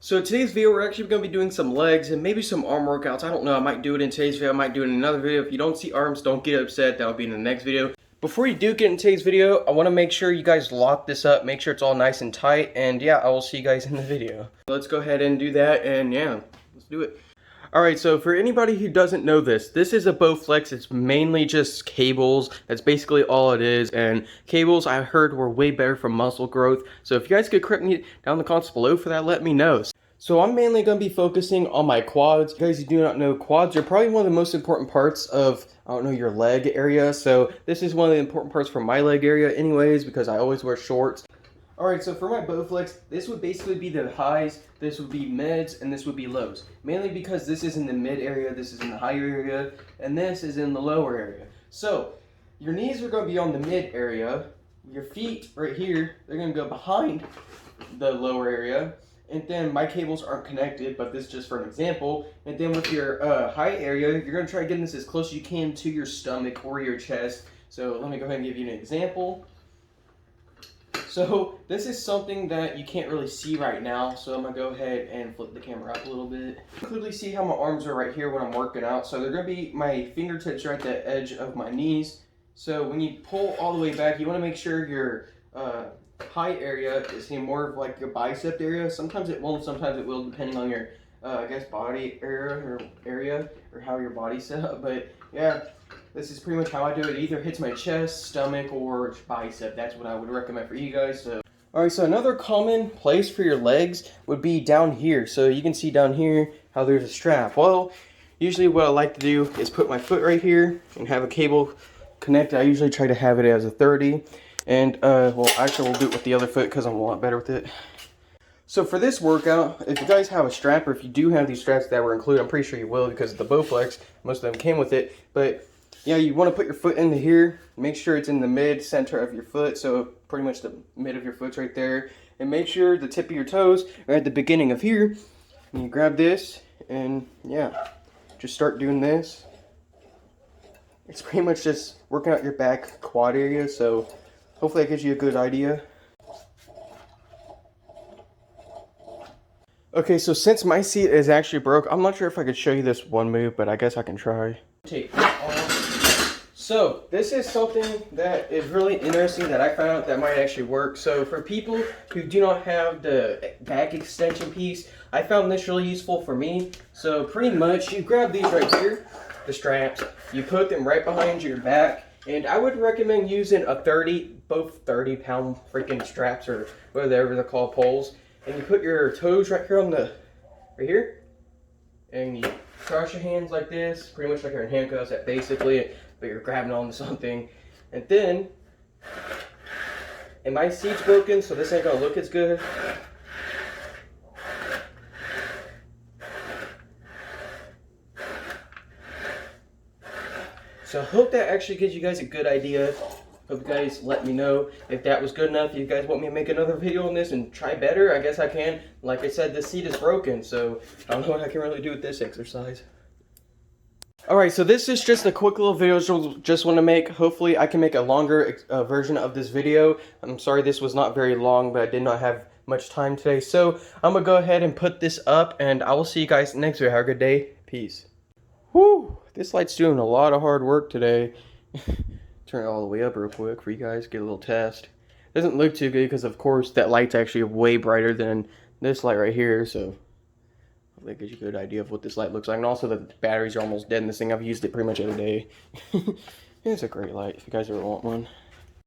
So today's video, we're actually going to be doing some legs and maybe some arm workouts. I don't know, I might do it in today's video, I might do it in another video. If you don't see arms, don't get upset, that'll be in the next video. Before you do get in today's video, I want to make sure you guys lock this up, make sure it's all nice and tight, and yeah, I will see you guys in the video. Let's go ahead and do that, and yeah, let's do it. Alright, so for anybody who doesn't know this is a Bowflex. It's mainly just cables. That's basically all it is. And cables, I heard, were way better for muscle growth. So if you guys could correct me down in the comments below for that, let me know. So I'm mainly going to be focusing on my quads. If you guys do not know, quads are probably one of the most important parts of, I don't know, your leg area. So this is one of the important parts for my leg area anyways, because I always wear shorts. Alright, so for my Bowflex, this would basically be the highs, this would be mids, and this would be lows. Mainly because this is in the mid area, this is in the higher area, and this is in the lower area. So, your knees are going to be on the mid area, your feet right here, they're going to go behind the lower area, and then my cables aren't connected, but this is just for an example. And then with your high area, you're going to try getting this as close as you can to your stomach or your chest. So let me go ahead and give you an example. So this is something that you can't really see right now, so I'm going to go ahead and flip the camera up a little bit. You can clearly see how my arms are right here when I'm working out. So they're going to be, my fingertips are at the edge of my knees. So when you pull all the way back, you want to make sure your high area is more of like your bicep area. Sometimes it won't, sometimes it will, depending on your, I guess, body area or how your body's set up. But yeah. This is pretty much how I do it. It either hits my chest, stomach, or bicep. That's what I would recommend for you guys. So, alright, so another common place for your legs would be down here. So you can see down here how there's a strap. Well, usually what I like to do is put my foot right here and have a cable connected. I usually try to have it as a 30. And, well, actually we'll do it with the other foot because I'm a lot better with it. So for this workout, if you guys have a strap, or if you do have these straps that were included, I'm pretty sure you will because of the Bowflex. Most of them came with it. But yeah, you want to put your foot into here. Make sure it's in the mid center of your foot. So pretty much the mid of your foot's right there. And make sure the tip of your toes are at the beginning of here. And you grab this and yeah, just start doing this. It's pretty much just working out your back quad area. So hopefully that gives you a good idea. Okay, so since my seat is actually broke, I'm not sure if I could show you this one move, but I guess I can try. Take this off. So this is something that is really interesting that I found out that might actually work. So for people who do not have the back extension piece, I found this really useful for me. So pretty much you grab these right here, the straps, you put them right behind your back, and I would recommend using a both 30-pound freaking straps or whatever they're called, poles. And you put your toes right here on right here, and you cross your hands like this, pretty much like you're in handcuffs, that basically, but you're grabbing onto something. And then, and my seat's broken, so this ain't gonna look as good. So I hope that actually gives you guys a good idea. Hope you guys let me know if that was good enough. If you guys want me to make another video on this and try better, I guess I can. Like I said, this seat is broken, so I don't know what I can really do with this exercise. Alright, so this is just a quick little video just want to make. Hopefully I can make a longer version of this video. I'm sorry this was not very long, but I did not have much time today. So I'm going to go ahead and put this up, and I will see you guys next video. Have a good day. Peace. Woo! This light's doing a lot of hard work today. Turn it all the way up real quick for you guys, get a little test. Doesn't look too good because of course that light's actually way brighter than this light right here, so hopefully that gives you a good idea of what this light looks like. And also the batteries are almost dead in this thing. I've used it pretty much every day. It's a great light if you guys ever want one.